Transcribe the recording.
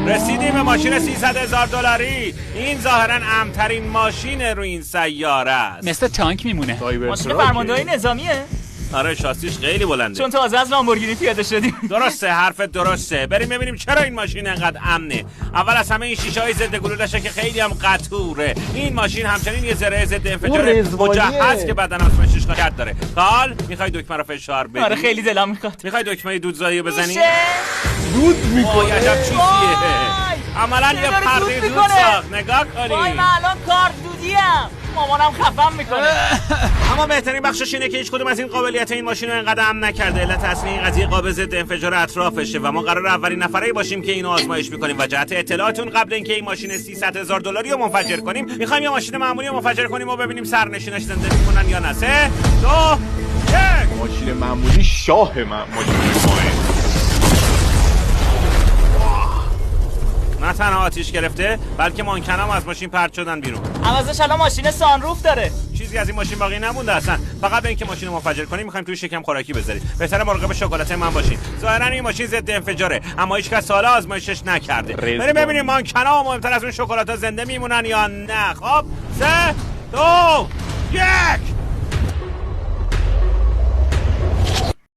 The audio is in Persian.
رسیدیم به ماشین 300,000 دلاری. این ظاهرا امن‌ترین ماشین روی این سیاره است. مثل تانک میمونه. ماشین فرماندهی نظامیه؟ آره شاسیش خیلی بلنده. چون تازه از لامبورگینی پیاده شدیم. درسته، حرفت درسته. بریم ببینیم چرا این ماشین انقدر امنه. اول از همه این شیشه‌های ضد گلوله‌شه که خیلی هم قطوره. این ماشین همچنین یه ذره ضد انفجار مجهز که بدن آزمایشش قطع داره. قال میخوای دکمه رو فشار بدی؟ آره خیلی دلم میخواد. میخوای دکمه دودزایی رو بزنی؟ دود میکنه. عجب چیزیه. عملاً یه پرده دود ساخت. نگاه کنی. وای من الان کارت دودیم. مامانم خفم میکنه. اما بهترین بخشش اینه که هیچ کدوم از این قابلیت این ماشین رو انقدر امن نکرده. علت اصلی این قضیه قاب ضد انفجار اطرافشه و ما قرار اولین نفرایی باشیم که اینو آزمایش میکنیم. و جهت اطلاعاتون قبل اینکه این ماشین 300,000 دلاری رو منفجر کنیم میخوایم یه ماشین معمولی رو منفجر کنیم و ببینیم سرنشیناش زنده میمونن یا نه. 3 2 1 ماشین معمولی شاه ماشین ماه. نه تنها آتیش گرفته بلکه مانکنام از ماشین پرت شدن بیرون. عوضش الان ماشین سانروف داره. چیزی از این ماشین باقی نمونده اصلا. فقط به اینکه ماشین رو منفجر کنیم میخوایم توی شکم خوراکی بذاریم. بهتره مراقب شکلات من باشین. ظاهرا این ماشین ضد انفجاره اما هیچ کس سالا آزمایشش نکرده. بریم ببینیم مانکنا مهمتر از اون شکلات زنده میمونن یا نه. خب 3 2 1